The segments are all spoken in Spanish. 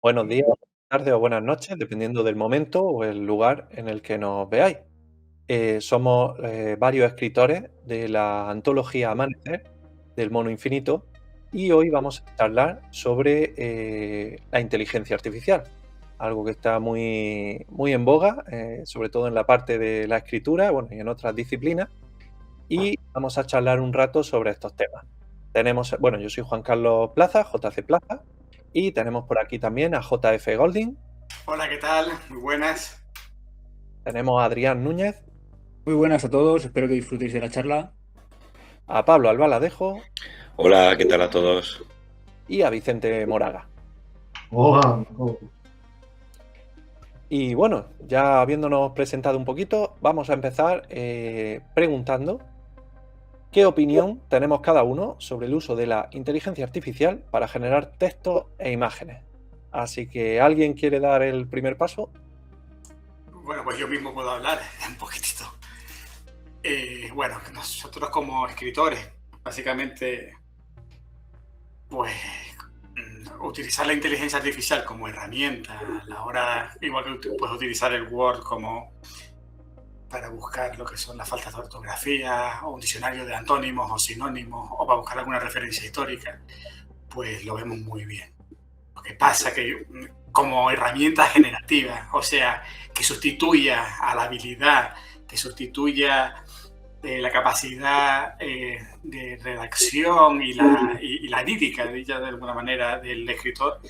Buenos días, buenas tardes o buenas noches, dependiendo del momento o el lugar en el que nos veáis. Somos varios escritores de la antología Amanecer, del Mono Infinito, y hoy vamos a charlar sobre la inteligencia artificial, algo que está muy en boga, sobre todo en la parte de la escritura, bueno, y en otras disciplinas, y vamos a charlar un rato sobre estos temas. Bueno, yo soy Juan Carlos Plaza, JC Plaza, y tenemos por aquí también a JF Golding, Hola, ¿qué tal? Muy buenas. tenemos a Adrián Núñez, Muy buenas a todos, espero que disfrutéis de la charla. a Pablo Albaladejo Hola, ¿qué tal a todos? y a Vicente Moraga. Hola, Y bueno, ya habiéndonos presentado un poquito, vamos a empezar preguntando qué opinión tenemos cada uno sobre el uso de la inteligencia artificial para generar textos e imágenes. Así que, ¿alguien quiere dar el primer paso? Bueno, pues yo mismo puedo hablar un poquitito. Bueno, nosotros como escritores, básicamente, pues utilizar la inteligencia artificial como herramienta a la hora, igual que puedes utilizar el Word como para buscar lo que son las faltas de ortografía, o un diccionario de antónimos o sinónimos, o para buscar alguna referencia histórica, pues lo vemos muy bien. Lo que pasa que como herramienta generativa, o sea, que sustituya a la habilidad, que sustituya la capacidad de redacción y la lírica, dicha de alguna manera, del escritor,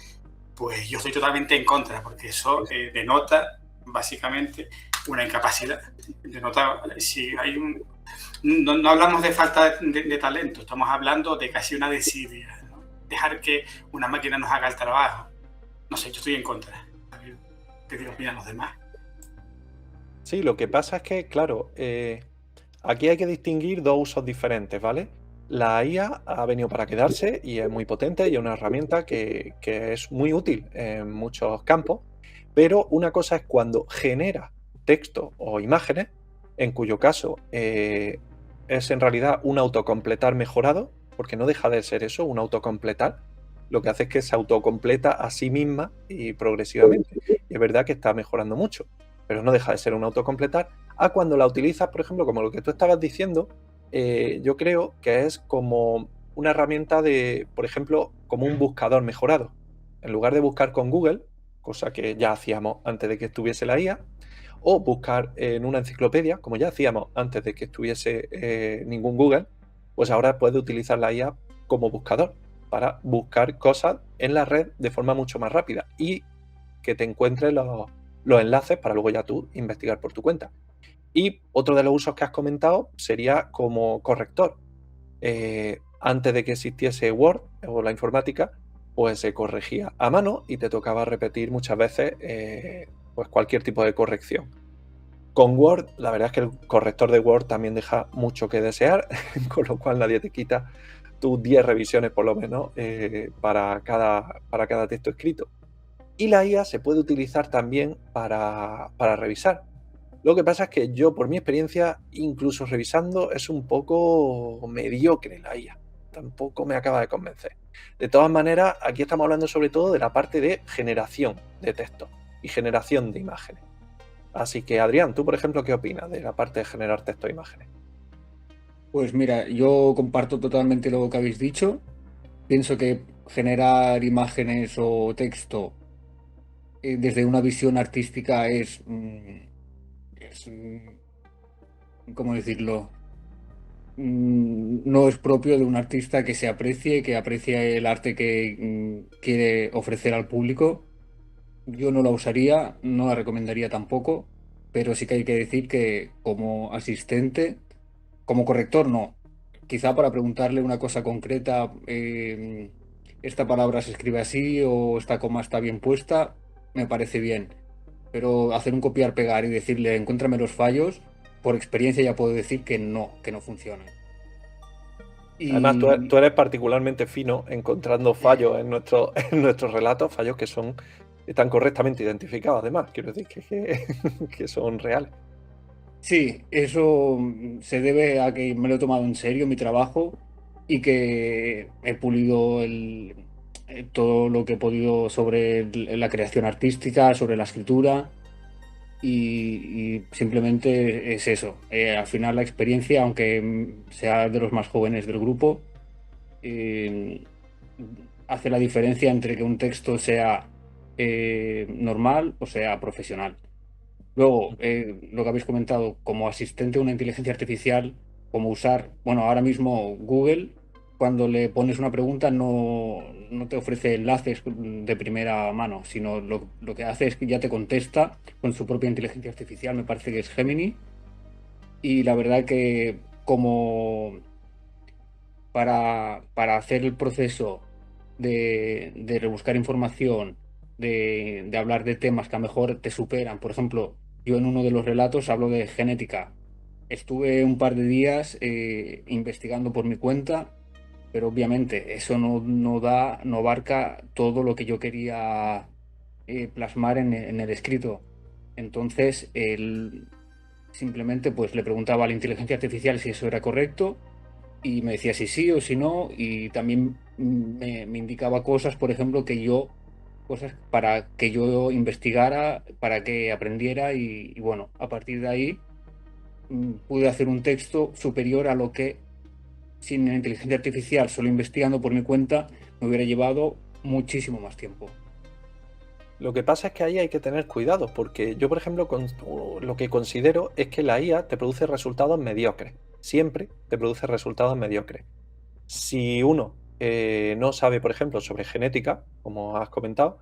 pues yo estoy totalmente en contra, porque eso denota básicamente una incapacidad. Denota, si hay no hablamos de falta de talento, estamos hablando de casi una desidia, ¿no? Dejar que una máquina nos haga el trabajo. No sé, yo estoy en contra. ¿Qué opinan los demás? Sí, lo que pasa es que, claro, aquí hay que distinguir dos usos diferentes, ¿vale? La IA ha venido para quedarse y es muy potente y es una herramienta que es muy útil en muchos campos, pero una cosa es cuando genera texto o imágenes, en cuyo caso es en realidad un autocompletar mejorado, porque no deja de ser eso, un autocompletar. Lo que hace es que se autocompleta a sí misma y progresivamente. Y es verdad que está mejorando mucho, pero no deja de ser un autocompletar. A cuando la utilizas, por ejemplo, como lo que tú estabas diciendo, yo creo que es como una herramienta de, por ejemplo, como un buscador mejorado. En lugar de buscar con Google, cosa que ya hacíamos antes de que estuviese la IA, o buscar en una enciclopedia, como ya hacíamos antes de que estuviese ningún Google, pues ahora puedes utilizar la IA como buscador para buscar cosas en la red de forma mucho más rápida y que te encuentre los enlaces para luego ya tú investigar por tu cuenta. Y otro de los usos que has comentado sería como corrector. Antes de que existiese Word o la informática, pues se corregía a mano y te tocaba repetir muchas veces pues cualquier tipo de corrección. Con Word, la verdad es que el corrector de Word también deja mucho que desear, con lo cual nadie te quita tus 10 revisiones por lo menos para cada texto escrito. Y la IA se puede utilizar también para revisar. Lo que pasa es que yo, por mi experiencia, incluso revisando, es un poco mediocre la IA. Tampoco me acaba de convencer. De todas maneras, aquí estamos hablando sobre todo de la parte de generación de texto y generación de imágenes. Así que, Adrián, tú, por ejemplo, ¿qué opinas de la parte de generar texto e imágenes? Pues mira, yo comparto totalmente lo que habéis dicho. Pienso que generar imágenes o texto desde una visión artística ¿cómo decirlo? No es propio de un artista que aprecie el arte que quiere ofrecer al público. Yo no la usaría, no la recomendaría tampoco, pero sí que hay que decir que como asistente, como corrector no. Quizá para preguntarle una cosa concreta, esta palabra se escribe así o esta coma está bien puesta, me parece bien. Pero hacer un copiar-pegar y decirle, encuéntrame los fallos, por experiencia ya puedo decir que no funciona. Además, Y tú eres particularmente fino encontrando fallos en, en nuestros relatos, fallos que están correctamente identificados, además, quiero decir que son reales. sí, eso se debe a que me lo he tomado en serio mi trabajo y que he pulido todo lo que he podido sobre la creación artística, sobre la escritura y simplemente es eso. Al final la experiencia, aunque sea de los más jóvenes del grupo, eh, hace la diferencia entre que un texto sea normal o sea profesional. Luego, lo que habéis comentado, como asistente a una inteligencia artificial, como usar, bueno, ahora mismo Google, cuando le pones una pregunta no te ofrece enlaces de primera mano, sino lo que hace es que ya te contesta con su propia inteligencia artificial, me parece que es Gemini, y la verdad que como para hacer el proceso de rebuscar información, de hablar de temas que a lo mejor te superan. Por ejemplo, yo en uno de los relatos hablo de genética. Estuve un par de días investigando por mi cuenta, pero obviamente eso no abarca todo lo que yo quería plasmar en el escrito. Entonces, simplemente pues le preguntaba a la inteligencia artificial si eso era correcto y me decía si sí o si no, y también me indicaba cosas, por ejemplo, cosas para que yo investigara, para que aprendiera, y bueno, a partir de ahí pude hacer un texto superior a lo que sin inteligencia artificial, solo investigando por mi cuenta, me hubiera llevado muchísimo más tiempo. Lo que pasa es que ahí hay que tener cuidado, porque yo, por ejemplo, lo que considero es que la IA te produce resultados mediocres. Siempre te produce resultados mediocres. Si uno no sabe, por ejemplo, sobre genética, como has comentado,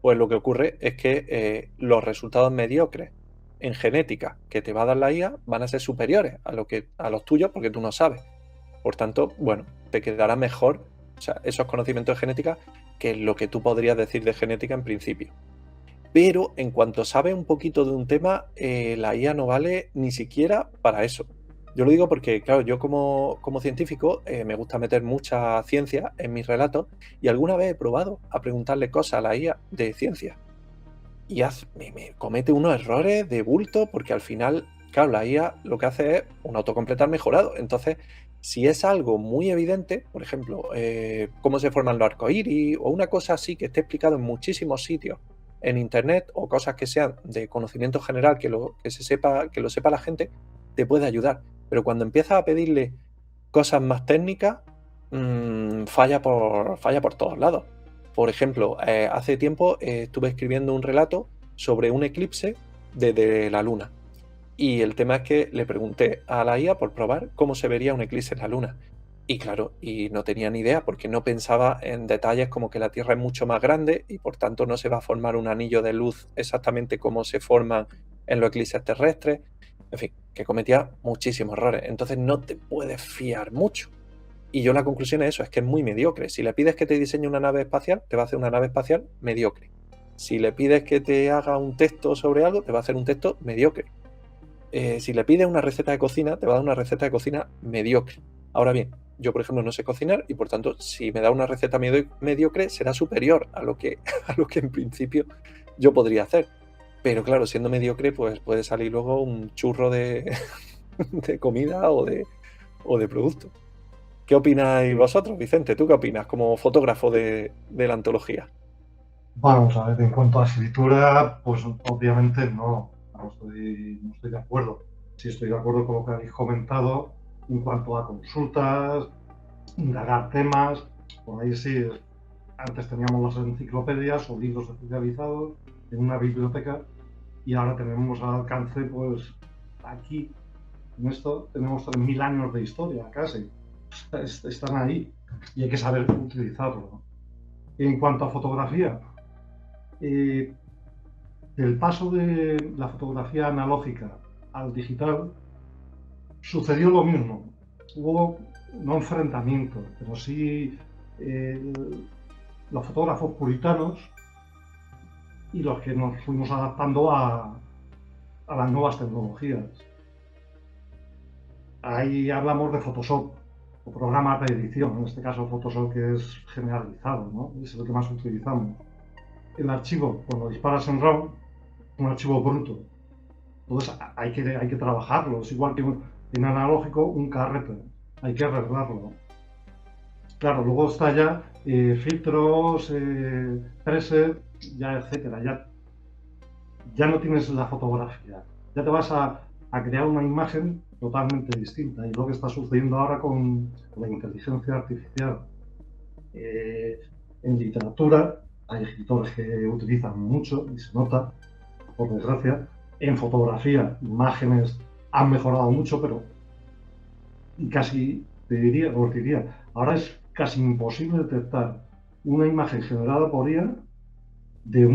pues lo que ocurre es que los resultados mediocres en genética que te va a dar la IA van a ser superiores a los tuyos porque tú no sabes. Por tanto, bueno, te quedará mejor, o sea, esos conocimientos de genética que lo que tú podrías decir de genética en principio. Pero en cuanto sabes un poquito de un tema, la IA no vale ni siquiera para eso. Yo lo digo porque, claro, yo como científico me gusta meter mucha ciencia en mis relatos y alguna vez he probado a preguntarle cosas a la IA de ciencia. Y me comete unos errores de bulto porque al final, claro, la IA lo que hace es un autocompletar mejorado. Entonces, si es algo muy evidente, por ejemplo, cómo se forman los arcoíris o una cosa así que esté explicado en muchísimos sitios en internet o cosas que sean de conocimiento general que lo sepa la gente, te puede ayudar. Pero cuando empiezas a pedirle cosas más técnicas, falla por todos lados. Por ejemplo, hace tiempo estuve escribiendo un relato sobre un eclipse desde la Luna. Y el tema es que le pregunté a la IA por probar cómo se vería un eclipse en la Luna. Y claro, y no tenía ni idea porque no pensaba en detalles como que la Tierra es mucho más grande y por tanto no se va a formar un anillo de luz exactamente como se forman en los eclipses terrestres. En fin, que cometía muchísimos errores. Entonces no te puedes fiar mucho. Y yo la conclusión es eso, es que es muy mediocre. Si le pides que te diseñe una nave espacial, te va a hacer una nave espacial mediocre. Si le pides que te haga un texto sobre algo, te va a hacer un texto mediocre. Si le pides una receta de cocina, te va a dar una receta de cocina mediocre. Ahora bien, yo por ejemplo no sé cocinar y por tanto si me da una receta mediocre será superior a lo que en principio yo podría hacer. Pero claro, siendo mediocre pues puede salir luego un churro de, de comida o de producto. ¿Qué opináis vosotros, Vicente? ¿Tú qué opinas como fotógrafo de la antología? Vamos a ver, en cuanto a escritura, pues obviamente no estoy de acuerdo. Sí estoy de acuerdo con lo que habéis comentado en cuanto a consultas, indagar temas, por ahí sí, antes teníamos las enciclopedias o libros especializados en una biblioteca y ahora tenemos al alcance, pues aquí, en esto, tenemos 3.000 años de historia casi. Están ahí y hay que saber utilizarlo. En cuanto a fotografía, el paso de la fotografía analógica al digital sucedió lo mismo. Hubo no enfrentamiento, pero sí los fotógrafos puritanos y los que nos fuimos adaptando a las nuevas tecnologías. Ahí hablamos de Photoshop o programas de edición, en este caso Photoshop, que es generalizado, ¿no? Es el que más utilizamos. El archivo, cuando disparas en RAW, es un archivo bruto. Entonces hay que trabajarlo. Es igual que en analógico un carrete. Hay que arreglarlo. Claro, luego está ya filtros, preset, ya etcétera. Ya no tienes la fotografía. Ya te vas a crear una imagen totalmente distinta. Y lo que está sucediendo ahora con la inteligencia artificial. En literatura hay escritores que utilizan mucho, y se nota, por desgracia. En fotografía, imágenes han mejorado mucho, pero casi, os diría, ahora es casi imposible detectar una imagen generada por IA de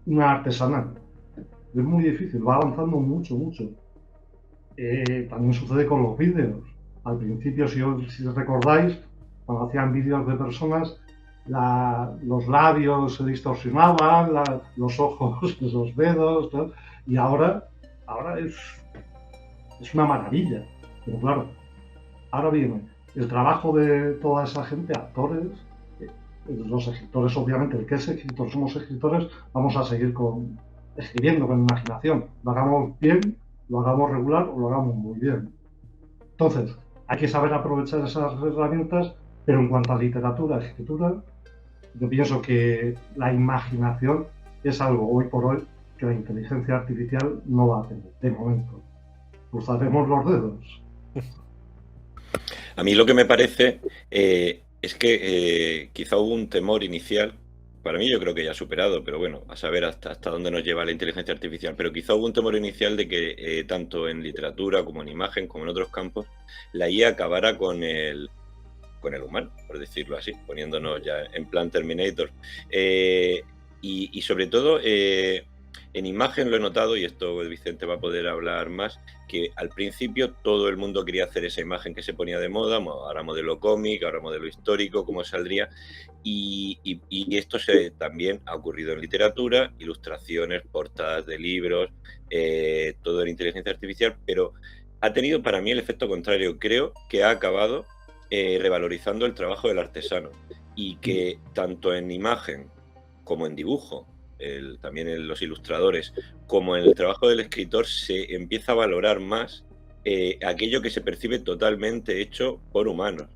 una artesanal. Es muy difícil, va avanzando mucho. También sucede con los vídeos. Al principio, si recordáis, cuando hacían vídeos de personas, los labios se distorsionaban, los ojos, los dedos, tal, y ahora es una maravilla. Pero claro, ahora viene el trabajo de toda esa gente, actores, los escritores, obviamente, el que es escritor, somos escritores, vamos a seguir escribiendo con imaginación. Lo hagamos bien, lo hagamos regular o lo hagamos muy bien. Entonces, hay que saber aprovechar esas herramientas, pero en cuanto a literatura, escritura, yo pienso que la imaginación es algo hoy por hoy que la inteligencia artificial no va a tener, de momento. Cruzaremos los dedos. A mí lo que me parece es que quizá hubo un temor inicial, para mí yo creo que ya superado, pero bueno, a saber hasta dónde nos lleva la inteligencia artificial, pero quizá hubo un temor inicial de que tanto en literatura como en imagen, como en otros campos, la IA acabara con el humano, por decirlo así, poniéndonos ya en plan Terminator. Y sobre todo, en imagen lo he notado, y esto Vicente va a poder hablar más, que al principio todo el mundo quería hacer esa imagen que se ponía de moda, ahora modelo cómic, ahora modelo histórico, cómo saldría, y esto también ha ocurrido en literatura, ilustraciones, portadas de libros, todo en inteligencia artificial, pero ha tenido para mí el efecto contrario. Creo que ha acabado revalorizando el trabajo del artesano, y que tanto en imagen como en dibujo, también en los ilustradores, como en el trabajo del escritor, se empieza a valorar más aquello que se percibe totalmente hecho por humanos,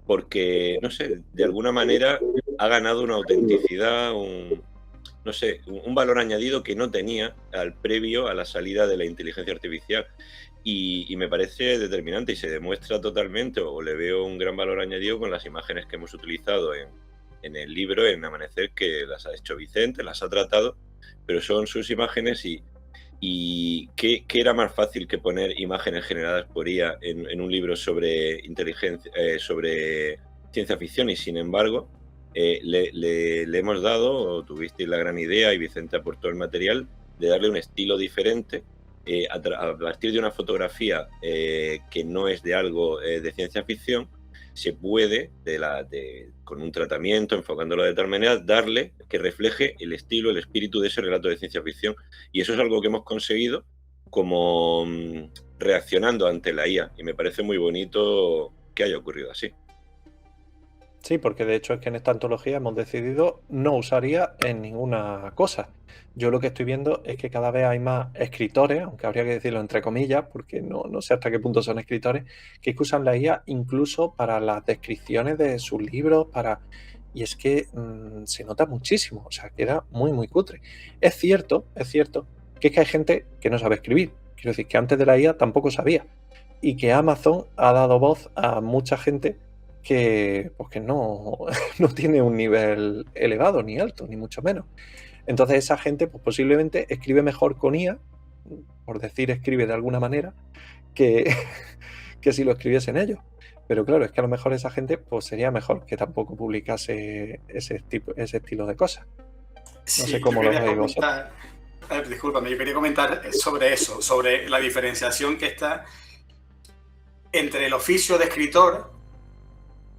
porque, no sé, de alguna manera ha ganado una autenticidad, un valor añadido que no tenía previo a la salida de la inteligencia artificial. Y me parece determinante, y se demuestra totalmente, o le veo un gran valor añadido con las imágenes que hemos utilizado en el libro, en Amanecer, que las ha hecho Vicente, las ha tratado, pero son sus imágenes, y ¿qué era más fácil que poner imágenes generadas por IA en un libro sobre inteligencia, sobre ciencia ficción? Y sin embargo, le hemos dado, o tuvisteis la gran idea, y Vicente aportó el material, de darle un estilo diferente, a partir de una fotografía que no es de algo de ciencia ficción. Se puede, con un tratamiento, enfocándolo de tal manera, darle que refleje el estilo, el espíritu de ese relato de ciencia ficción. Y eso es algo que hemos conseguido como reaccionando ante la IA. Y me parece muy bonito que haya ocurrido así. Sí, porque de hecho es que en esta antología hemos decidido no usar IA en ninguna cosa. Yo lo que estoy viendo es que cada vez hay más escritores, aunque habría que decirlo entre comillas, porque no sé hasta qué punto son escritores, que usan la IA incluso para las descripciones de sus libros, y es que se nota muchísimo, o sea, queda muy cutre. Es cierto que es que hay gente que no sabe escribir. Quiero decir que antes de la IA tampoco sabía, y que Amazon ha dado voz a mucha gente que no tiene un nivel elevado, ni alto, ni mucho menos. Entonces esa gente pues posiblemente escribe mejor con IA, por decir escribe de alguna manera, que si lo escribiesen ellos. Pero claro, es que a lo mejor esa gente pues sería mejor que tampoco publicase ese estilo de cosas. No sé cómo lo veis vosotros. Discúlpame, yo quería comentar sobre eso, sobre la diferenciación que está entre el oficio de escritor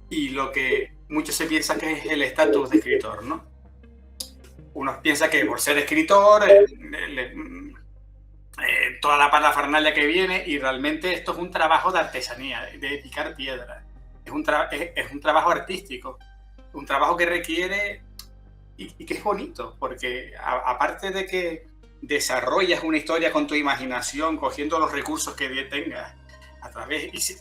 y lo que muchos se piensan que es el estatus de escritor, ¿no? Uno piensa que por ser escritor, toda la parafernalia que viene, y realmente esto es un trabajo de artesanía, de picar piedra. Es un trabajo artístico, un trabajo que requiere y que es bonito, porque aparte de que desarrollas una historia con tu imaginación, cogiendo los recursos que tengas,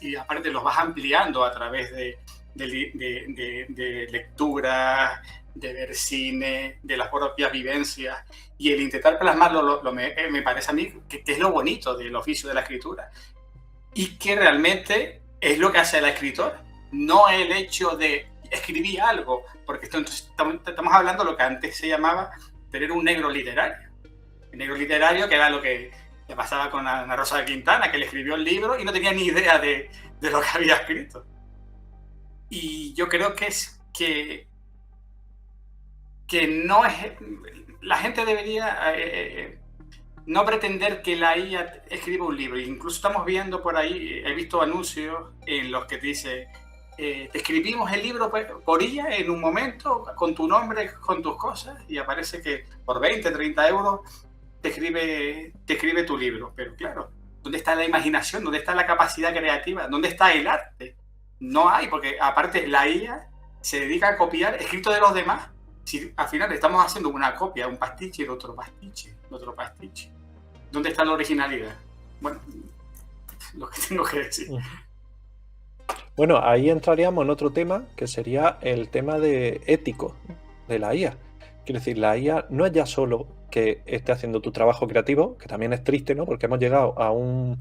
y aparte los vas ampliando a través de de lectura, de ver cine, de las propias vivencias, y el intentar plasmarlo me parece a mí que es lo bonito del oficio de la escritura, y que realmente es lo que hace el escritor, no el hecho de escribir algo, porque estamos hablando de lo que antes se llamaba tener un negro literario. El negro literario, que era lo que pasaba con Ana Rosa de Quintana, que le escribió el libro y no tenía ni idea de lo que había escrito. Y yo creo que no es... La gente debería no pretender que la IA escriba un libro. Incluso estamos viendo por ahí, he visto anuncios en los que te dice, te escribimos el libro por IA en un momento, con tu nombre, con tus cosas, y aparece que por 20, 30 euros te escribe tu libro. Pero claro, ¿dónde está la imaginación? ¿Dónde está la capacidad creativa? ¿Dónde está el arte? No hay, porque aparte la IA se dedica a copiar escrito de los demás. Si al final estamos haciendo una copia, un pastiche de otro pastiche, de otro pastiche. ¿Dónde está la originalidad? Bueno, lo que tengo que decir. Bueno, ahí entraríamos en otro tema, que sería el tema de ético de la IA. Quiero decir, la IA no es ya solo que esté haciendo tu trabajo creativo, que también es triste, ¿no? Porque hemos llegado a un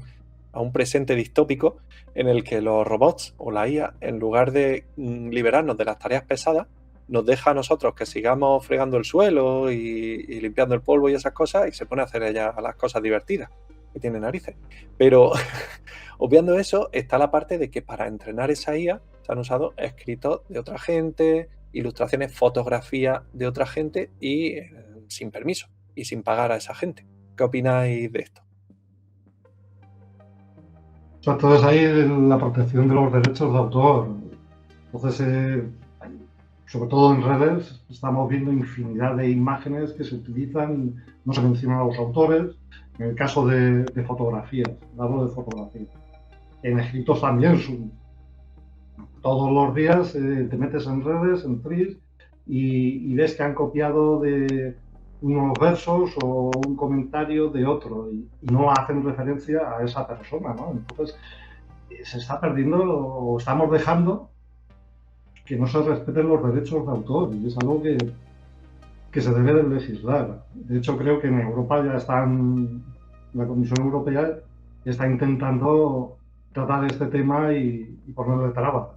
presente distópico en el que los robots o la IA, en lugar de liberarnos de las tareas pesadas, nos deja a nosotros que sigamos fregando el suelo y limpiando el polvo y esas cosas, y se pone a hacer ella las cosas divertidas, que tiene narices. Pero obviando eso, está la parte de que para entrenar esa IA se han usado escritos de otra gente, ilustraciones, fotografías de otra gente y sin permiso y sin pagar a esa gente. ¿Qué opináis de esto? Entonces ahí la protección de los derechos de autor. Entonces, sobre todo en redes, estamos viendo infinidad de imágenes que se utilizan, no se mencionan a los autores. En el caso de fotografías, hablo de fotografías. En escritos también, todos los días te metes en redes, en Threads, y ves que han copiado de unos versos o un comentario de otro y no hacen referencia a esa persona, ¿no? Entonces se está perdiendo o estamos dejando que no se respeten los derechos de autor, y es algo que se debe de legislar. De hecho, creo que en Europa ya la Comisión Europea está intentando tratar este tema y ponerle trabas.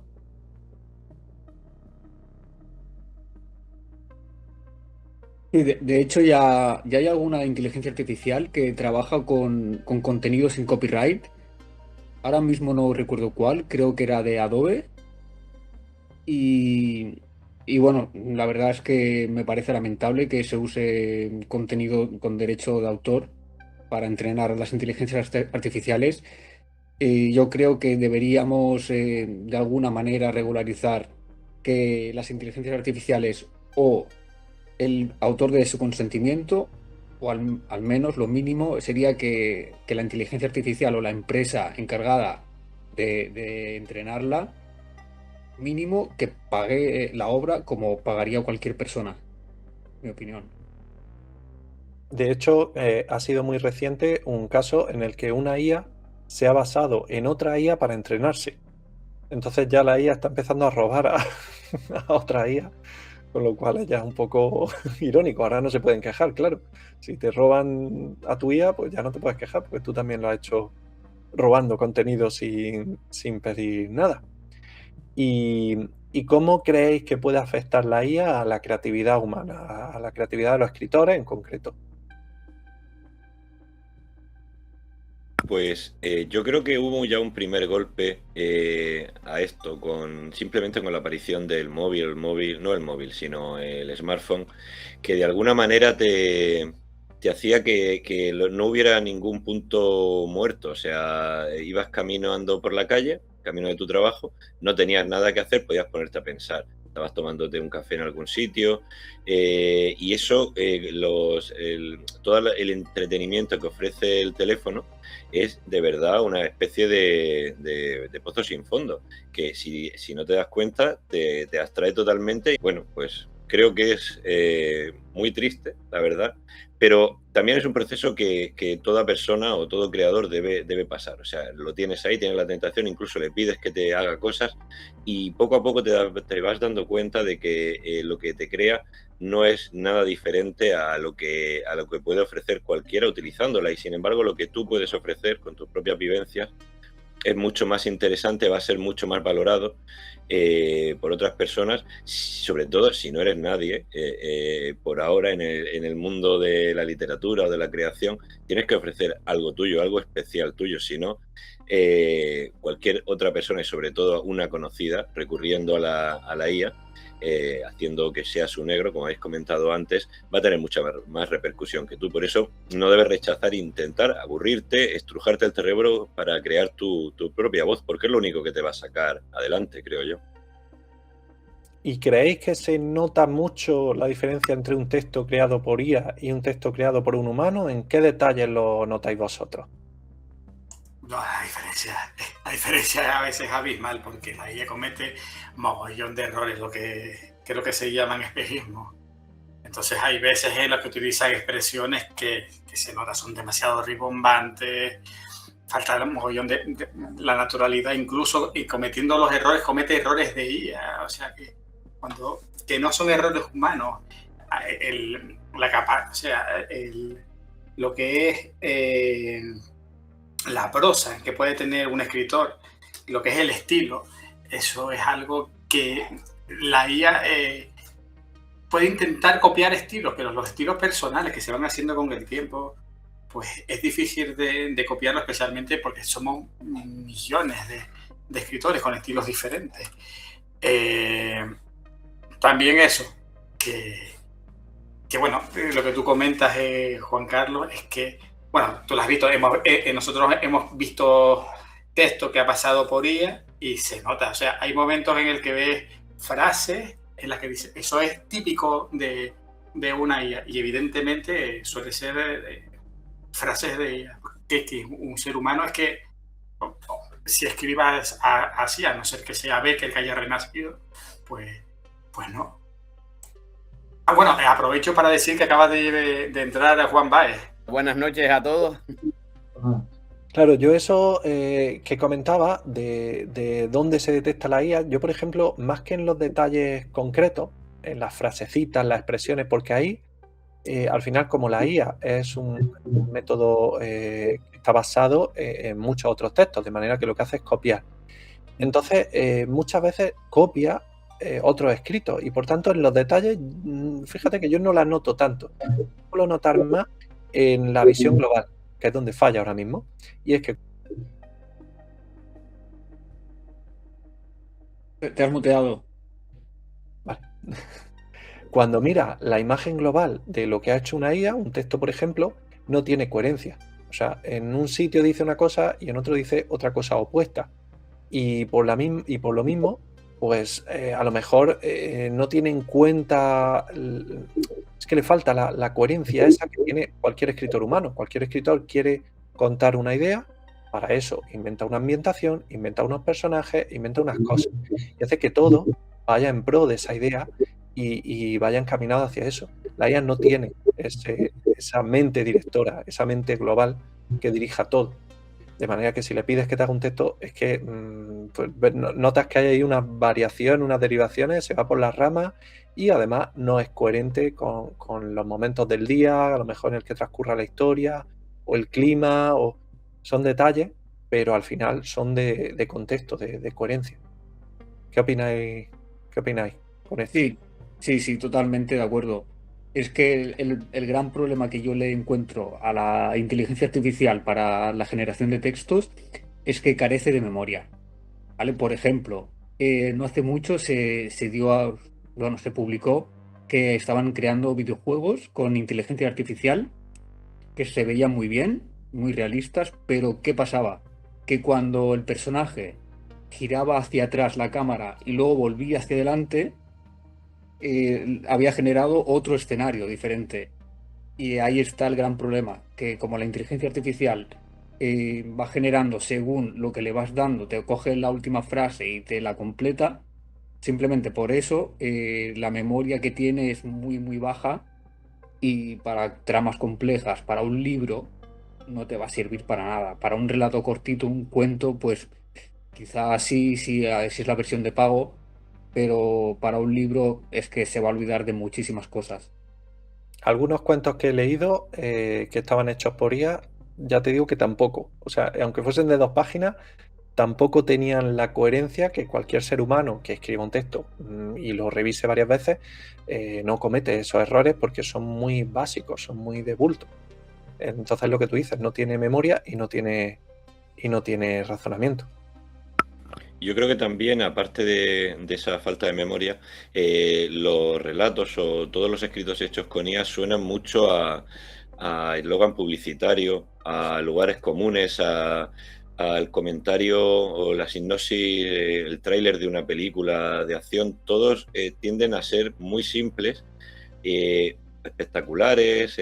Sí, de hecho ya hay alguna inteligencia artificial que trabaja con contenido sin copyright. Ahora mismo no recuerdo cuál, creo que era de Adobe. Y bueno, la verdad es que me parece lamentable que se use contenido con derecho de autor para entrenar las inteligencias artificiales. Yo creo que deberíamos de alguna manera regularizar que las inteligencias artificiales o el autor de su consentimiento, o al menos lo mínimo sería que la inteligencia artificial o la empresa encargada de entrenarla, mínimo que pague la obra como pagaría cualquier persona, en mi opinión. De hecho, ha sido muy reciente un caso en el que una IA se ha basado en otra IA para entrenarse. Entonces ya la IA está empezando a robar a otra IA, con lo cual ya es un poco irónico. Ahora no se pueden quejar, claro. Si te roban a tu IA, pues ya no te puedes quejar, porque tú también lo has hecho robando contenido sin pedir nada. ¿Y cómo creéis que puede afectar la IA a la creatividad humana, a la creatividad de los escritores en concreto? Pues yo creo que hubo ya un primer golpe a esto, simplemente con la aparición del móvil, sino el smartphone, que de alguna manera te hacía que no hubiera ningún punto muerto. O sea, ibas caminando por la calle, camino de tu trabajo, no tenías nada que hacer, podías ponerte a pensar. Estabas tomándote un café en algún sitio, y eso, todo el entretenimiento que ofrece el teléfono es de verdad una especie de pozo sin fondo, que si no te das cuenta te abstrae totalmente. Y bueno, pues creo que es muy triste, la verdad, pero también es un proceso que toda persona o todo creador debe pasar. O sea, lo tienes ahí, tienes la tentación, incluso le pides que te haga cosas y poco a poco te vas dando cuenta de que lo que te crea no es nada diferente a lo que puede ofrecer cualquiera utilizándola, y sin embargo lo que tú puedes ofrecer con tus propias vivencias es mucho más interesante, va a ser mucho más valorado por otras personas, sobre todo si no eres nadie. Por ahora en el mundo de la literatura o de la creación tienes que ofrecer algo tuyo, algo especial tuyo, si no cualquier otra persona, y sobre todo una conocida, recurriendo a la IA, haciendo que sea su negro, como habéis comentado antes, va a tener mucha más repercusión que tú. Por eso no debes rechazar, intentar aburrirte, estrujarte el cerebro para crear tu propia voz, porque es lo único que te va a sacar adelante, creo yo. ¿Y creéis que se nota mucho la diferencia entre un texto creado por IA y un texto creado por un humano? ¿En qué detalles lo notáis vosotros? No, la diferencia a veces es abismal, porque la IA comete mogollón de errores, lo que creo que se llaman espejismo. Entonces hay veces en las que utilizan expresiones que se nota son demasiado rimbombantes, falta un mogollón de la naturalidad, incluso, y cometiendo los errores, comete errores de IA, o sea que no son errores humanos. Lo que es la prosa que puede tener un escritor, lo que es el estilo, eso es algo que la IA puede intentar copiar estilos, pero los estilos personales que se van haciendo con el tiempo, pues es difícil de copiarlo, especialmente porque somos millones de escritores con estilos diferentes. También eso, que bueno, lo que tú comentas, Juan Carlos, es que, bueno, tú lo has visto, nosotros hemos visto texto que ha pasado por IA y se nota, o sea, hay momentos en el que ves frases en las que dice, eso es típico de una IA, y evidentemente suele ser frases de IA, que un ser humano es que si escribas así, a no ser que sea Becker que haya renacido, pues no. Bueno, aprovecho para decir que acaba de entrar a Juan Baez. Buenas noches a todos. Claro, yo eso que comentaba de dónde se detecta la IA, yo por ejemplo, más que en los detalles concretos, en las frasecitas, las expresiones, porque ahí al final, como la IA es un método que está basado en muchos otros textos, de manera que lo que hace es copiar. Entonces, muchas veces copia otros escritos, y por tanto en los detalles, fíjate que yo no las noto tanto. Suelo notar más en la visión global, que es donde falla ahora mismo, y es que... Te has muteado. Vale. Cuando mira la imagen global de lo que ha hecho una IA, un texto por ejemplo, no tiene coherencia. O sea, en un sitio dice una cosa y en otro dice otra cosa opuesta. Y por lo mismo, pues a lo mejor no tiene en cuenta... Es que le falta la coherencia esa que tiene cualquier escritor humano. Cualquier escritor quiere contar una idea, para eso inventa una ambientación, inventa unos personajes, inventa unas cosas. Y hace que todo vaya en pro de esa idea y vaya encaminado hacia eso. La IA no tiene esa mente directora, esa mente global que dirija todo. De manera que si le pides que te haga un texto, es que pues, notas que hay ahí una variación, unas derivaciones, se va por las ramas, y además no es coherente con los momentos del día, a lo mejor en el que transcurra la historia, o el clima, o son detalles, pero al final son de contexto, de coherencia. ¿Qué opináis con esto? Sí, totalmente de acuerdo. Es que el gran problema que yo le encuentro a la inteligencia artificial para la generación de textos es que carece de memoria. ¿Vale? Por ejemplo, no hace mucho se publicó que estaban creando videojuegos con inteligencia artificial que se veían muy bien, muy realistas, pero ¿qué pasaba? Que cuando el personaje giraba hacia atrás la cámara y luego volvía hacia adelante, había generado otro escenario diferente. Y ahí está el gran problema, que como la inteligencia artificial va generando según lo que le vas dando, te coge la última frase y te la completa, Simplemente por eso la memoria que tiene es muy, muy baja y para tramas complejas, para un libro, no te va a servir para nada. Para un relato cortito, un cuento, pues quizás sí, sí, si es la versión de pago, pero para un libro es que se va a olvidar de muchísimas cosas. Algunos cuentos que he leído que estaban hechos por IA, ya te digo que tampoco. O sea, aunque fuesen de 2 páginas, tampoco tenían la coherencia que cualquier ser humano que escriba un texto y lo revise varias veces no comete esos errores porque son muy básicos, son muy de bulto. Entonces lo que tú dices, no tiene memoria y no tiene razonamiento. Yo creo que también, aparte de esa falta de memoria, los relatos o todos los escritos hechos con IA suenan mucho a eslogan publicitario, a lugares comunes, al comentario o la sinopsis, el tráiler de una película de acción. Todos tienden a ser muy simples, espectaculares.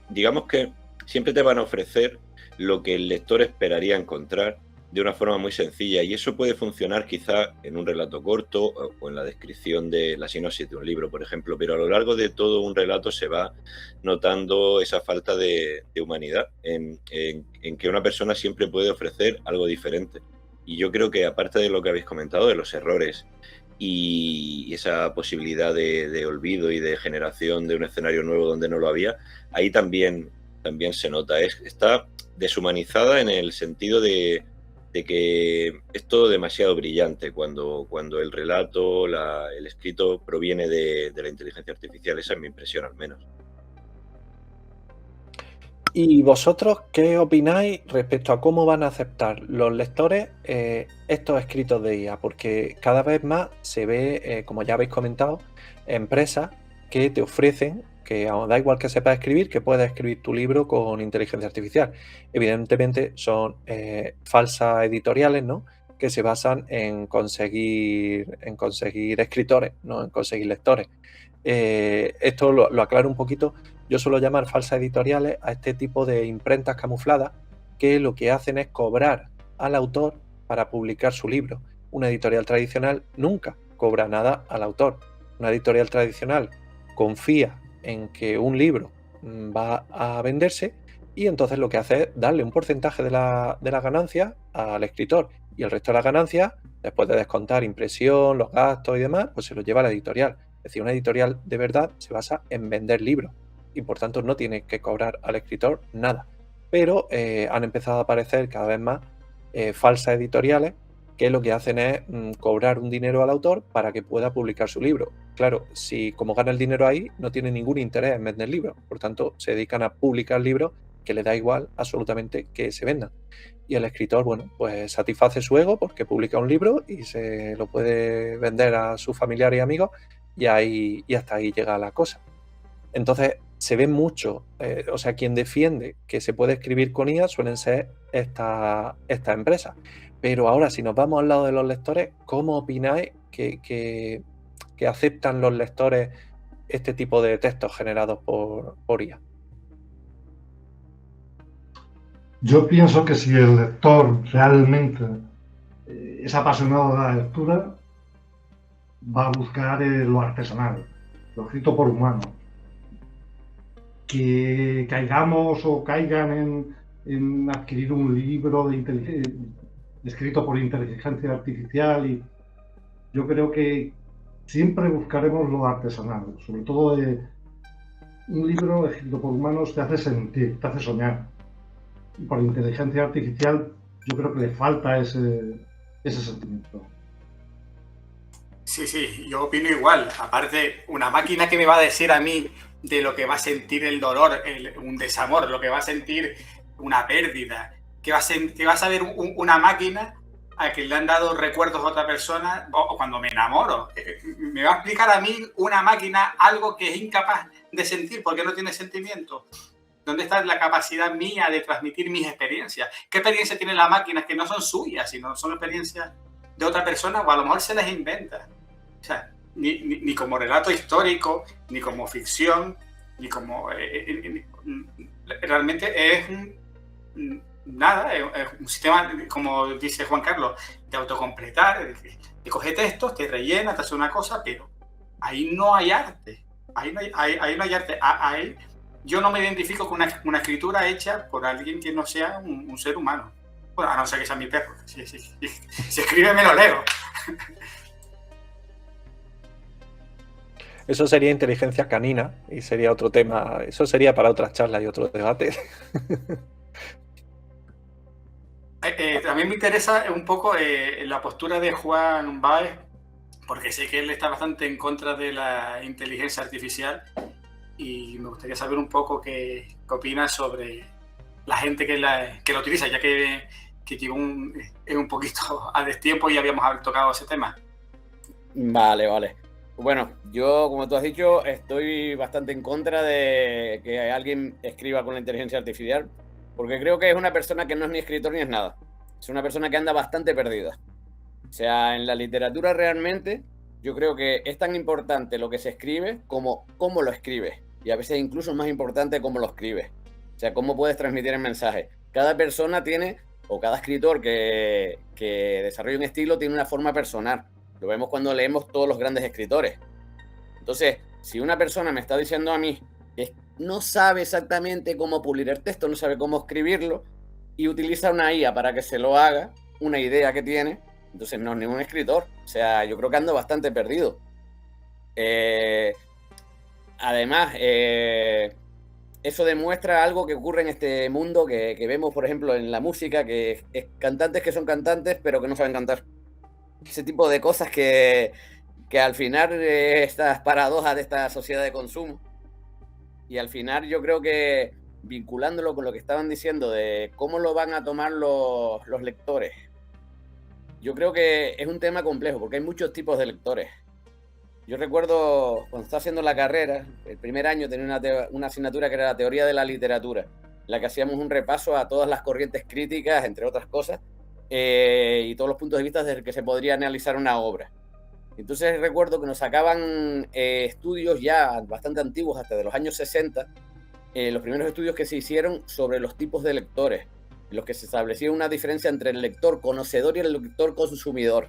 Digamos que siempre te van a ofrecer lo que el lector esperaría encontrar de una forma muy sencilla, y eso puede funcionar quizá en un relato corto o en la descripción de la sinopsis de un libro, por ejemplo, pero a lo largo de todo un relato se va notando esa falta de humanidad en que una persona siempre puede ofrecer algo diferente. Y yo creo que, aparte de lo que habéis comentado, de los errores y esa posibilidad de olvido y de generación de un escenario nuevo donde no lo había, ahí también se nota. Está deshumanizada en el sentido de que es todo demasiado brillante cuando el relato, el escrito proviene de la inteligencia artificial. Esa es mi impresión, al menos. ¿Y vosotros qué opináis respecto a cómo van a aceptar los lectores estos escritos de IA? Porque cada vez más se ve, como ya habéis comentado, empresas que te ofrecen que da igual que sepas escribir, que puedas escribir tu libro con inteligencia artificial. Evidentemente son falsas editoriales, ¿no?, que se basan en conseguir escritores, no en conseguir lectores. Esto lo aclaro un poquito. Yo suelo llamar falsas editoriales a este tipo de imprentas camufladas que lo que hacen es cobrar al autor para publicar su libro. Una editorial tradicional nunca cobra nada al autor. Una editorial tradicional confía en que un libro va a venderse y entonces lo que hace es darle un porcentaje de la ganancia al escritor, y el resto de la ganancia, después de descontar impresión, los gastos y demás, pues se lo lleva a la editorial. Es decir, una editorial de verdad se basa en vender libros y por tanto no tiene que cobrar al escritor nada. Pero han empezado a aparecer cada vez más falsas editoriales que lo que hacen es cobrar un dinero al autor para que pueda publicar su libro. Claro, si como gana el dinero ahí, no tiene ningún interés en vender libros. Por tanto, se dedican a publicar libros que le da igual absolutamente que se vendan. Y el escritor, bueno, pues satisface su ego porque publica un libro y se lo puede vender a sus familiares y amigos, y hasta ahí llega la cosa. Entonces, se ve mucho, o sea, quien defiende que se puede escribir con IA suelen ser estas empresas. Pero ahora, si nos vamos al lado de los lectores, ¿cómo opináis que aceptan los lectores este tipo de textos generados por IA? Yo pienso que si el lector realmente es apasionado de la lectura, va a buscar lo artesanal, lo escrito por humanos. Que caigamos o caigan en adquirir un libro escrito por inteligencia artificial, y yo creo que siempre buscaremos lo artesanal, sobre todo un libro escrito por humanos te hace sentir, te hace soñar. Y por inteligencia artificial yo creo que le falta ese sentimiento. Sí, yo opino igual. Aparte, una máquina que me va a decir a mí de lo que va a sentir el dolor, un desamor, lo que va a sentir una pérdida, que va a saber una máquina a que le han dado recuerdos a otra persona, o cuando me enamoro. Me va a explicar a mí una máquina algo que es incapaz de sentir porque no tiene sentimiento. ¿Dónde está la capacidad mía de transmitir mis experiencias? ¿Qué experiencia tiene la máquina que no son suyas, sino son experiencias de otra persona, o a lo mejor se las inventa? O sea, ni como relato histórico, ni como ficción, ni como... realmente es nada, es un sistema, como dice Juan Carlos, de autocompletar, de coger textos, te rellena, te hace una cosa, pero ahí no hay arte. Ahí no hay arte. Ahí, yo no me identifico con una escritura hecha por alguien que no sea un ser humano. Bueno, a no ser que sea mi perro. Si escribe, me lo leo. Eso sería inteligencia canina y sería otro tema. Eso sería para otras charlas y otros debates. También me interesa un poco la postura de Juan Baez, porque sé que él está bastante en contra de la inteligencia artificial y me gustaría saber un poco qué opina sobre la gente que la utiliza, ya que llegó un poquito a destiempo y habíamos tocado ese tema. Vale. Bueno, yo, como tú has dicho, estoy bastante en contra de que alguien escriba con la inteligencia artificial, porque creo que es una persona que no es ni escritor ni es nada. Es una persona que anda bastante perdida. O sea, en la literatura realmente yo creo que es tan importante lo que se escribe como cómo lo escribes. Y a veces incluso es más importante cómo lo escribes. O sea, cómo puedes transmitir el mensaje. Cada persona tiene, o cada escritor que desarrolla un estilo tiene una forma personal. Lo vemos cuando leemos todos los grandes escritores. Entonces, si una persona me está diciendo a mí que no sabe exactamente cómo pulir el texto, no sabe cómo escribirlo, y utiliza una IA para que se lo haga, una idea que tiene, entonces no es ningún escritor. O sea, yo creo que ando bastante perdido. Además, eso demuestra algo que ocurre en este mundo que vemos, por ejemplo, en la música, que es cantantes que son cantantes, pero que no saben cantar. Ese tipo de cosas que al final estas paradojas de esta sociedad de consumo, y al final yo creo que vinculándolo con lo que estaban diciendo de cómo lo van a tomar los lectores, yo creo que es un tema complejo porque hay muchos tipos de lectores. Yo recuerdo cuando estaba haciendo la carrera, el primer año tenía una asignatura que era la teoría de la literatura, en la que hacíamos un repaso a todas las corrientes críticas, entre otras cosas, y todos los puntos de vista desde el que se podría analizar una obra. Entonces recuerdo que nos sacaban estudios ya bastante antiguos, hasta de los años 60, los primeros estudios que se hicieron sobre los tipos de lectores, en los que se establecía una diferencia entre el lector conocedor y el lector consumidor.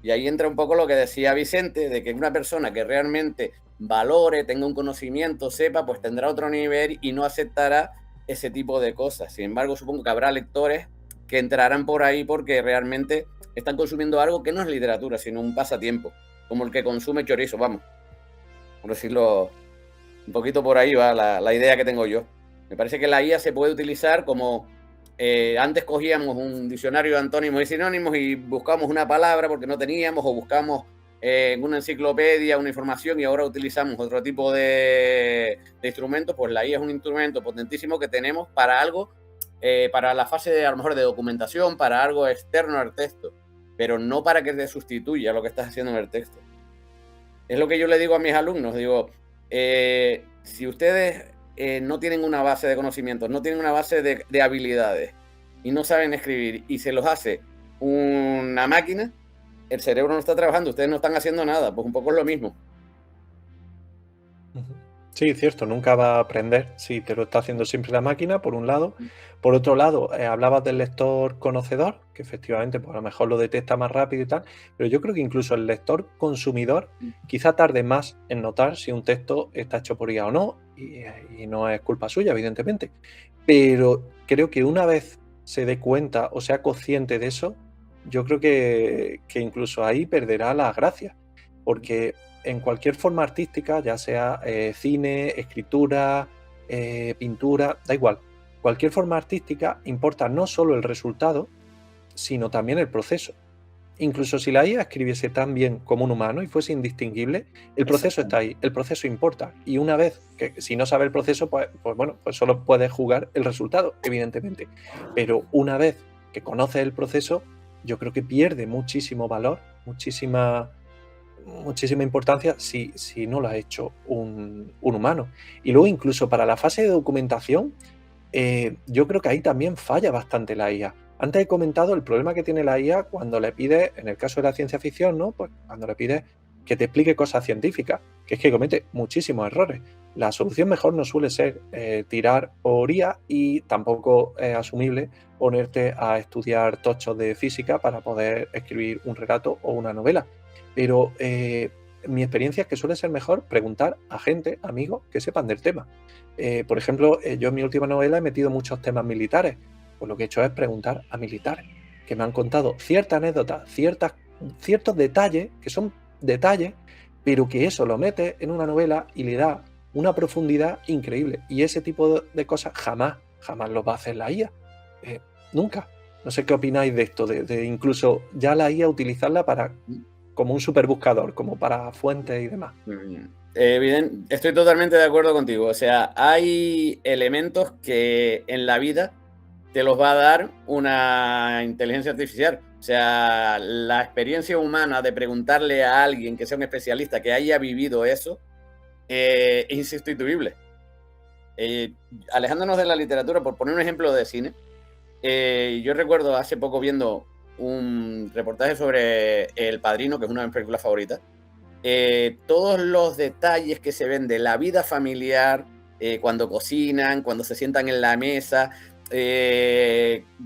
Y ahí entra un poco lo que decía Vicente, de que una persona que realmente valore, tenga un conocimiento, sepa, pues tendrá otro nivel y no aceptará ese tipo de cosas. Sin embargo, supongo que habrá lectores que entrarán por ahí porque realmente están consumiendo algo que no es literatura, sino un pasatiempo, como el que consume chorizo, vamos. Por decirlo, un poquito por ahí va la idea que tengo yo. Me parece que la IA se puede utilizar como... antes cogíamos un diccionario de antónimos y sinónimos y buscábamos una palabra porque no teníamos, o buscamos en una enciclopedia una información, y ahora utilizamos otro tipo de instrumentos. Pues la IA es un instrumento potentísimo que tenemos para algo, para la fase de, a lo mejor, de documentación, para algo externo al texto, pero no para que te sustituya lo que estás haciendo en el texto. Es lo que yo le digo a mis alumnos, digo, si ustedes no tienen una base de conocimientos, no tienen una base de habilidades y no saben escribir y se los hace una máquina, el cerebro no está trabajando, ustedes no están haciendo nada, pues un poco es lo mismo. Sí, cierto, nunca va a aprender si te lo está haciendo siempre la máquina, por un lado. Por otro lado, hablabas del lector conocedor, que efectivamente pues a lo mejor lo detecta más rápido y tal, pero yo creo que incluso el lector consumidor quizá tarde más en notar si un texto está hecho por IA o no, y no es culpa suya, evidentemente. Pero creo que una vez se dé cuenta o sea consciente de eso, yo creo que incluso ahí perderá la gracia, porque en cualquier forma artística, ya sea cine, escritura, pintura, da igual, cualquier forma artística importa no solo el resultado, sino también el proceso. Incluso si la IA escribiese tan bien como un humano y fuese indistinguible, el proceso está ahí, el proceso importa. Y una vez que, si no sabe el proceso, pues bueno, pues solo puede jugar el resultado, evidentemente. Pero una vez que conoce el proceso, yo creo que pierde muchísimo valor, muchísima importancia si no lo ha hecho un humano. Y luego incluso para la fase de documentación, yo creo que ahí también falla bastante la IA. Antes he comentado el problema que tiene la IA cuando le pide, en el caso de la ciencia ficción, ¿no? Pues cuando le pide que te explique cosas científicas, que es que comete muchísimos errores. la solución mejor no suele ser tirar por IA, y tampoco es asumible ponerte a estudiar tochos de física para poder escribir un relato o una novela. Pero mi experiencia es que suele ser mejor preguntar a gente, amigos, que sepan del tema. Por ejemplo, yo en mi última novela he metido muchos temas militares. Pues lo que he hecho es preguntar a militares, que me han contado ciertas anécdotas, ciertos detalles, que son detalles, pero que eso lo mete en una novela y le da una profundidad increíble. Y ese tipo de cosas jamás lo va a hacer la IA. Nunca. No sé qué opináis de esto, de incluso ya la IA utilizarla para como un superbuscador, como para fuentes y demás. Estoy totalmente de acuerdo contigo. O sea, hay elementos que en la vida te los va a dar una inteligencia artificial. O sea, la experiencia humana de preguntarle a alguien que sea un especialista que haya vivido eso es insustituible. Alejándonos de la literatura, por poner un ejemplo de cine, yo recuerdo hace poco viendo un reportaje sobre El Padrino, que es una de mis películas favoritas. Todos los detalles que se ven de la vida familiar, cuando cocinan, cuando se sientan en la mesa,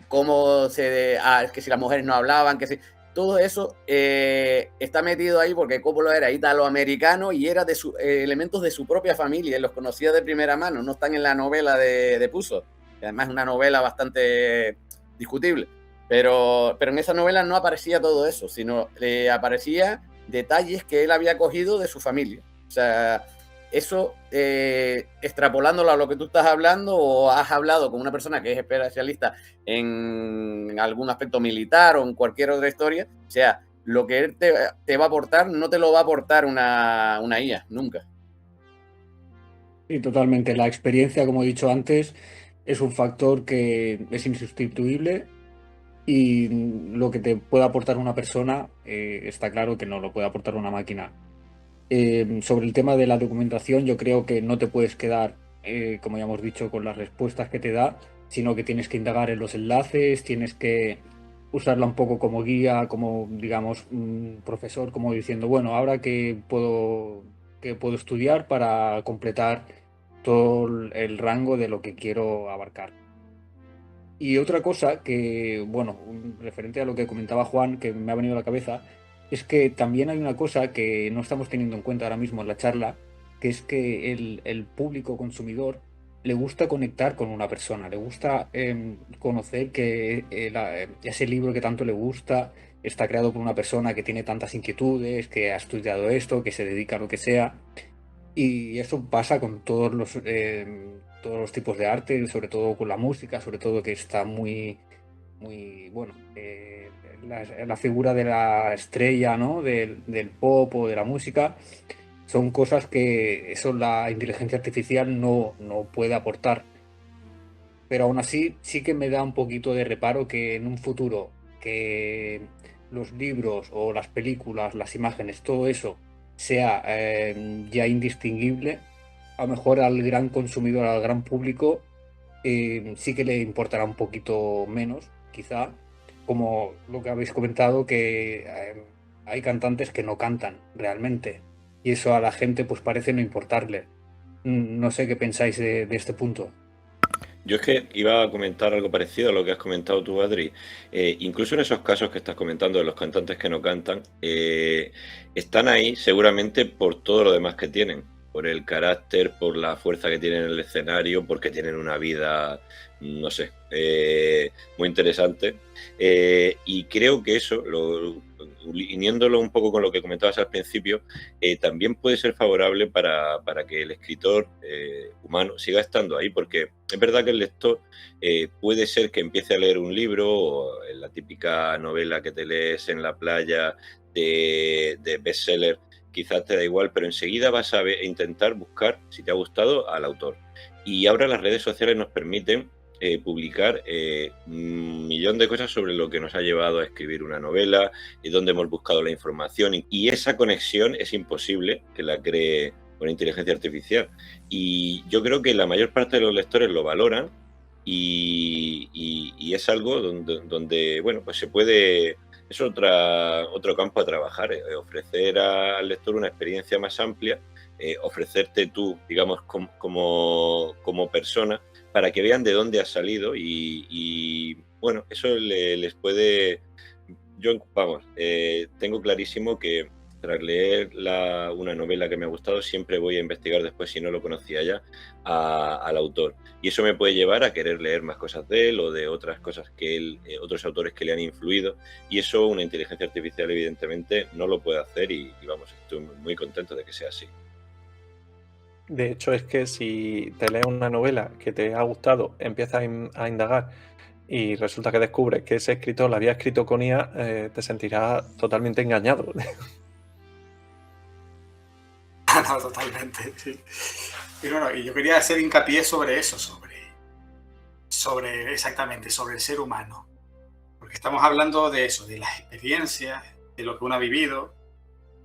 cómo que si las mujeres no hablaban, que si todo eso está metido ahí porque Coppola era italoamericano y era de elementos de su propia familia, los conocía de primera mano, no están en la novela de Puzo, que además es una novela bastante discutible, pero en esa novela no aparecía todo eso, sino aparecía detalles que él había cogido de su familia. O sea, eso, extrapolándolo a lo que tú estás hablando, o has hablado con una persona que es especialista en algún aspecto militar o en cualquier otra historia, o sea, lo que él te va a aportar no te lo va a aportar una IA, nunca. Sí, totalmente. La experiencia, como he dicho antes, es un factor que es insustituible, y lo que te puede aportar una persona está claro que no lo puede aportar una máquina. Sobre el tema de la documentación, yo creo que no te puedes quedar, como ya hemos dicho, con las respuestas que te da, sino que tienes que indagar en los enlaces, tienes que usarla un poco como guía, como, digamos, un profesor, como diciendo, bueno, ahora que puedo estudiar para completar todo el rango de lo que quiero abarcar. Y otra cosa que, bueno, referente a lo que comentaba Juan, que me ha venido a la cabeza, es que también hay una cosa que no estamos teniendo en cuenta ahora mismo en la charla, que es que el público consumidor le gusta conectar con una persona, le gusta conocer que ese libro que tanto le gusta está creado por una persona que tiene tantas inquietudes, que ha estudiado esto, que se dedica a lo que sea. Y eso pasa con todos los tipos de arte, sobre todo con la música, sobre todo que está muy, muy bueno. La figura de la estrella, ¿no? Del pop o de la música, son cosas que eso la inteligencia artificial no puede aportar. Pero aún así sí que me da un poquito de reparo que en un futuro que los libros o las películas, las imágenes, todo eso sea ya indistinguible, a lo mejor al gran consumidor, al gran público, sí que le importará un poquito menos, quizá, como lo que habéis comentado, que hay cantantes que no cantan realmente, y eso a la gente pues parece no importarle. No sé qué pensáis de este punto. Yo es que iba a comentar algo parecido a lo que has comentado tú, Adri. Incluso en esos casos que estás comentando de los cantantes que no cantan, están ahí seguramente por todo lo demás que tienen, por el carácter, por la fuerza que tienen en el escenario, porque tienen una vida, no sé, muy interesante. Y creo que eso, uniéndolo un poco con lo que comentabas al principio, también puede ser favorable para que el escritor humano siga estando ahí, porque es verdad que el lector puede ser que empiece a leer un libro, o la típica novela que te lees en la playa de bestseller, quizás te da igual, pero enseguida vas a intentar buscar, si te ha gustado, al autor. Y ahora las redes sociales nos permiten publicar un millón de cosas sobre lo que nos ha llevado a escribir una novela y dónde hemos buscado la información, y esa conexión es imposible que la cree una inteligencia artificial, y yo creo que la mayor parte de los lectores lo valoran, y es algo donde bueno, pues se puede, es otro campo a trabajar, ofrecer al lector una experiencia más amplia ofrecerte tú, digamos, como persona, para que vean de dónde has salido y bueno, eso les puede... Yo, vamos, tengo clarísimo que tras leer una novela que me ha gustado, siempre voy a investigar después, si no lo conocía ya, al autor. Y eso me puede llevar a querer leer más cosas de él o de otras cosas que él, otros autores que le han influido. Y eso una inteligencia artificial evidentemente no lo puede hacer y vamos, estoy muy contento de que sea así. De hecho, es que si te lees una novela que te ha gustado, empiezas a indagar y resulta que descubres que ese escritor la había escrito con IA, te sentirás totalmente engañado. No, totalmente, sí. Y bueno, y yo quería hacer hincapié sobre eso, exactamente, sobre el ser humano. Porque estamos hablando de eso, de las experiencias, de lo que uno ha vivido.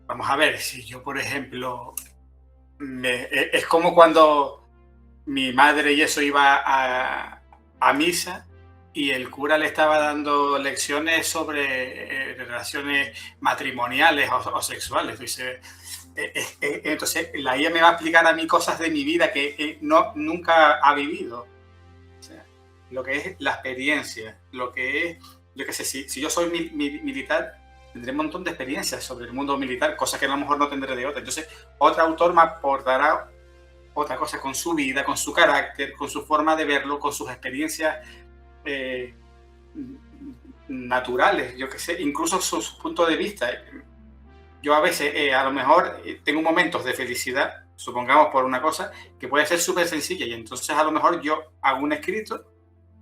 Vamos a ver, si yo, por ejemplo, es como cuando mi madre y eso iba a misa y el cura le estaba dando lecciones sobre relaciones matrimoniales o sexuales. Entonces la IA me va a explicar a mí cosas de mi vida que nunca ha vivido. O sea, lo que es la experiencia, lo que es, yo qué sé, si yo soy militar, tendré un montón de experiencias sobre el mundo militar, cosas que a lo mejor no tendré de otra. Entonces, otro autor me aportará otra cosa con su vida, con su carácter, con su forma de verlo, con sus experiencias naturales, yo qué sé, incluso sus puntos de vista. Yo a veces, a lo mejor, tengo momentos de felicidad, supongamos por una cosa, que puede ser súper sencilla, y entonces a lo mejor yo hago un escrito,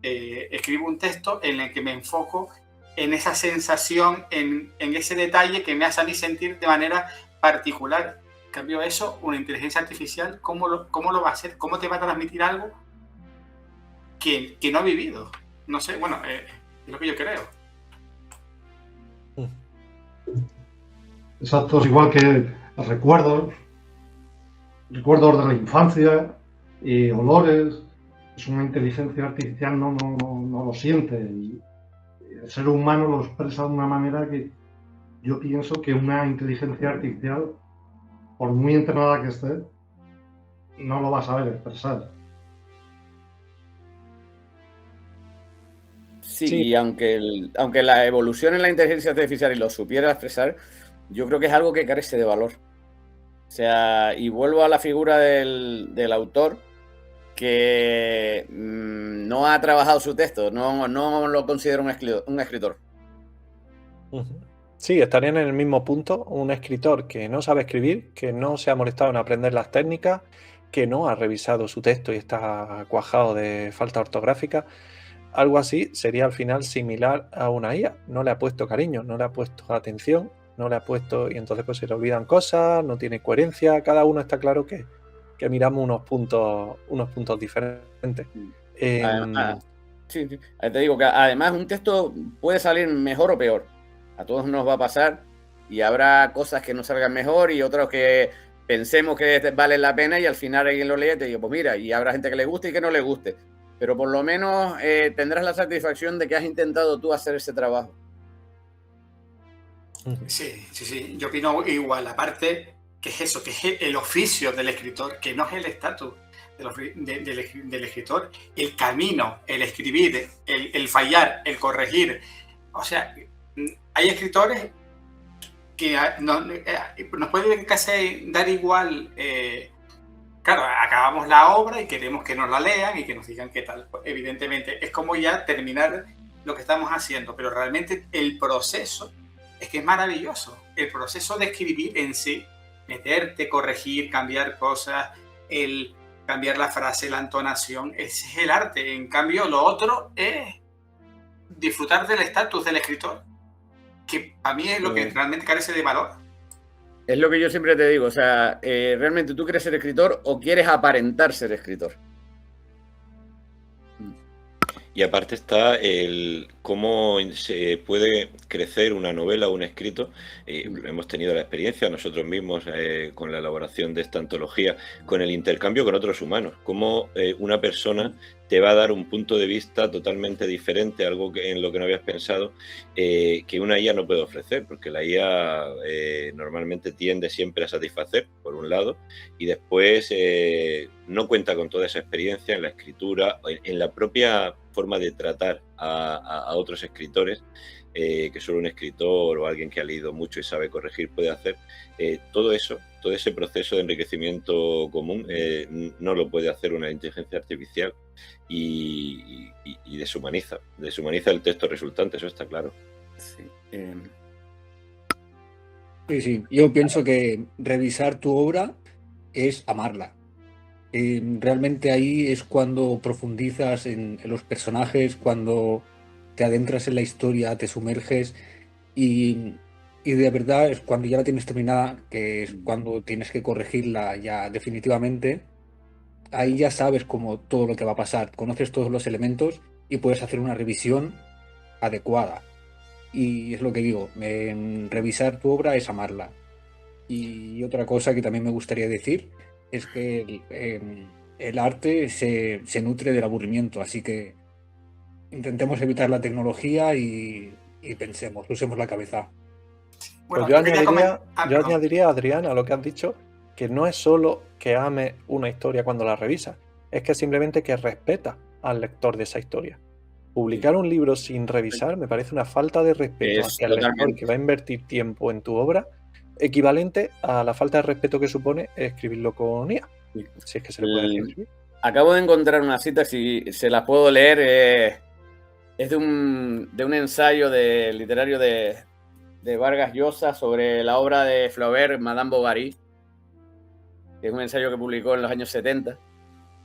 escribo un texto en el que me enfoco en esa sensación, en ese detalle que me hace a mí sentir de manera particular. En cambio eso, una inteligencia artificial, ¿cómo lo va a hacer? ¿Cómo te va a transmitir algo que no ha vivido? No sé, bueno, es lo que yo creo. Exacto, es igual que recuerdos de la infancia, olores. Es una inteligencia artificial, no lo siente. Y el ser humano lo expresa de una manera que yo pienso que una inteligencia artificial, por muy entrenada que esté, no lo va a saber expresar. Sí, y aunque la evolución en la inteligencia artificial y lo supiera expresar, yo creo que es algo que carece de valor. O sea, y vuelvo a la figura del autor que no ha trabajado su texto, no lo considero un escritor. Sí, estarían en el mismo punto un escritor que no sabe escribir, que no se ha molestado en aprender las técnicas, que no ha revisado su texto y está cuajado de falta ortográfica. Algo así sería al final similar a una IA. No le ha puesto cariño, no le ha puesto atención, no le ha puesto... Y entonces pues se le olvidan cosas, no tiene coherencia. Cada uno está claro que miramos unos puntos diferentes. Además, sí. Te digo que además un texto puede salir mejor o peor. A todos nos va a pasar y habrá cosas que nos salgan mejor y otros que pensemos que valen la pena y al final alguien lo lee y te digo, pues mira, y habrá gente que le guste y que no le guste. Pero por lo menos tendrás la satisfacción de que has intentado tú hacer ese trabajo. Sí, yo opino igual. Aparte, que es eso, que es el oficio del escritor, que no es el estatus del escritor, el camino, el escribir, el fallar, el corregir. O sea, hay escritores que nos pueden casi dar igual. Claro, acabamos la obra y queremos que nos la lean y que nos digan qué tal. Evidentemente, es como ya terminar lo que estamos haciendo, pero realmente el proceso es que es maravilloso. El proceso de escribir en sí, meterte, corregir, cambiar cosas, el cambiar la frase, la entonación, ese es el arte. En cambio, lo otro es disfrutar del estatus del escritor, que a mí es lo que realmente carece de valor. Es lo que yo siempre te digo, o sea, ¿realmente tú quieres ser escritor o quieres aparentar ser escritor? Y aparte está el cómo se puede crecer una novela o un escrito. Hemos tenido la experiencia nosotros mismos con la elaboración de esta antología, con el intercambio con otros humanos. Cómo una persona te va a dar un punto de vista totalmente diferente, algo en lo que no habías pensado, que una IA no puede ofrecer, porque la IA normalmente tiende siempre a satisfacer, por un lado, y después no cuenta con toda esa experiencia en la escritura, en la propia forma de tratar a otros escritores, que solo un escritor o alguien que ha leído mucho y sabe corregir puede hacer. Todo eso, todo ese proceso de enriquecimiento común no lo puede hacer una inteligencia artificial y deshumaniza el texto resultante, eso está claro. Sí. Sí, yo pienso que revisar tu obra es amarla. Realmente ahí es cuando profundizas en los personajes, cuando te adentras en la historia, te sumerges y de verdad es cuando ya la tienes terminada, que es cuando tienes que corregirla ya definitivamente. Ahí ya sabes como todo lo que va a pasar, conoces todos los elementos y puedes hacer una revisión adecuada. Y es lo que digo, revisar tu obra es amarla. Y otra cosa que también me gustaría decir es que el arte se nutre del aburrimiento, así que intentemos evitar la tecnología y pensemos, usemos la cabeza. Pues Bueno, yo yo quería añadiría, perdón. añadiría, Adrián, a lo que has dicho, que no es solo que ame una historia cuando la revisa, es que simplemente que respeta al lector de esa historia. Publicar un libro sin revisar me parece una falta de respeto Es hacia el lector totalmente. que va a invertir tiempo en tu obra, equivalente a la falta de respeto que supone escribirlo con IA. Si es que se le puede decir así. Acabo de encontrar una cita, si se la puedo leer, es de un ensayo literario de Vargas Llosa sobre la obra de Flaubert, Madame Bovary, que es un ensayo que publicó en los años 70,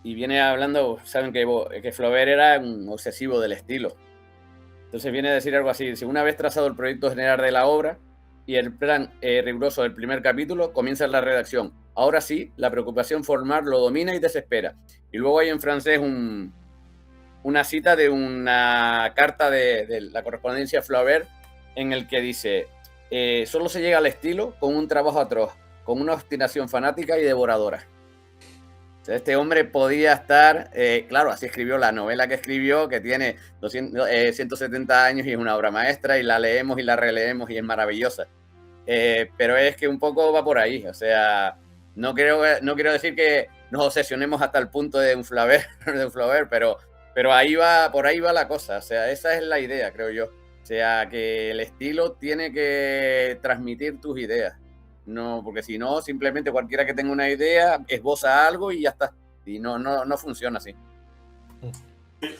y viene hablando, saben que Flaubert era un obsesivo del estilo. Entonces viene a decir algo así: si una vez trazado el proyecto general de la obra y el plan riguroso del primer capítulo, comienza la redacción. Ahora sí, la preocupación formal lo domina y desespera. Y luego hay en francés una cita de una carta de la correspondencia Flaubert en el que dice: solo se llega al estilo con un trabajo atroz, con una obstinación fanática y devoradora. O sea, este hombre podía estar, claro, así escribió la novela que escribió, que tiene 170 años y es una obra maestra, y la leemos y la releemos y es maravillosa. Pero es que un poco va por ahí, o sea, no quiero decir que nos obsesionemos hasta el punto de un Flaubert, pero por ahí va la cosa, o sea, esa es la idea, creo yo. O sea, que el estilo tiene que transmitir tus ideas. No, porque si no, simplemente cualquiera que tenga una idea esboza algo y ya está. Y no funciona así.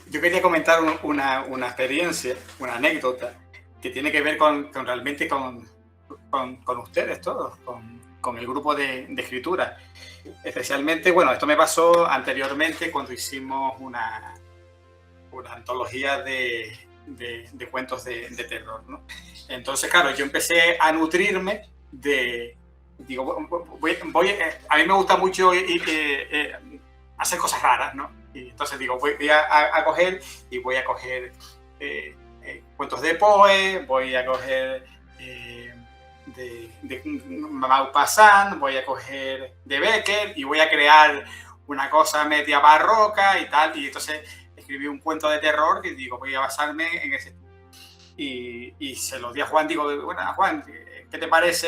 Yo quería comentar una experiencia, una anécdota, que tiene que ver realmente con ustedes todos, con el grupo de escritura. Especialmente, bueno, esto me pasó anteriormente cuando hicimos una antología de cuentos de terror, ¿no? Entonces, claro, yo empecé a nutrirme digo, a mí me gusta mucho hacer cosas raras, ¿no? Y entonces digo, voy a coger cuentos de Poe, voy a coger de Maupassant, voy a coger de Becker y voy a crear una cosa media barroca y tal. Y entonces escribí un cuento de terror que digo, voy a basarme en ese. Y se lo di a Juan, digo, bueno, Juan, ¿qué te parece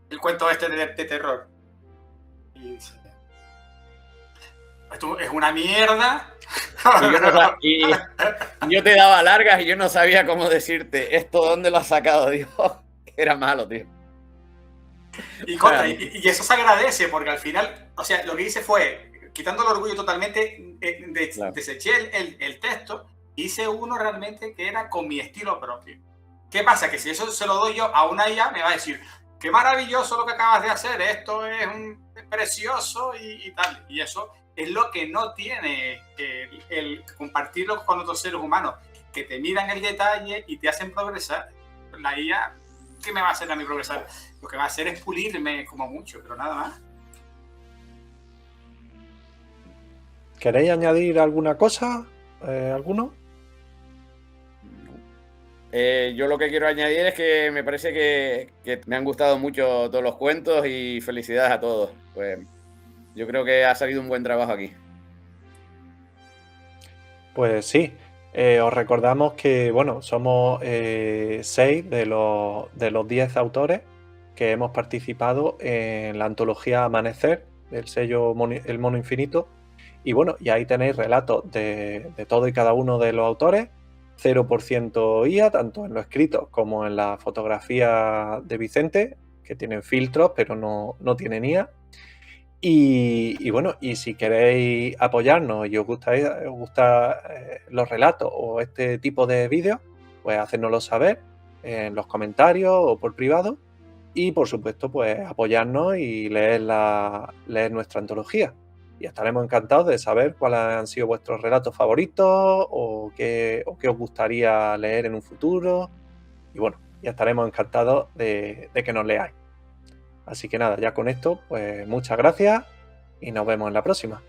el cuento este de terror? Y dice, esto es una mierda. Y yo te daba largas y yo no sabía cómo decirte, ¿esto dónde lo has sacado? Digo, que era malo, tío. Y eso se agradece porque al final, o sea, lo que hice fue, quitando el orgullo totalmente, Claro. deseché el texto, hice uno realmente que era con mi estilo propio. ¿Qué pasa? Que si eso se lo doy yo a una IA, me va a decir, qué maravilloso lo que acabas de hacer, esto es precioso y tal. Y eso es lo que no tiene el compartirlo con otros seres humanos, que te miran el detalle y te hacen progresar. La IA, ¿qué me va a hacer a mí progresar? Lo que va a hacer es pulirme como mucho, pero nada más. ¿Queréis añadir alguna cosa? ¿Alguno? Yo lo que quiero añadir es que me parece que me han gustado mucho todos los cuentos y felicidades a todos. Pues yo creo que ha salido un buen trabajo aquí. Pues sí, os recordamos que, bueno, somos 6 de los 10 autores que hemos participado en la antología Amanecer del sello El Mono Infinito. Y bueno, y ahí tenéis relatos de todo y cada uno de los autores, 0% IA, tanto en lo escrito como en la fotografía de Vicente, que tienen filtros, pero no tienen IA. Y bueno, y si queréis apoyarnos y os gustan los relatos o este tipo de vídeos, pues hacérnoslo saber en los comentarios o por privado. Y por supuesto, pues apoyarnos y leer nuestra antología. Y estaremos encantados de saber cuáles han sido vuestros relatos favoritos o qué os gustaría leer en un futuro. Y bueno, ya estaremos encantados de que nos leáis. Así que nada, ya con esto, pues muchas gracias y nos vemos en la próxima.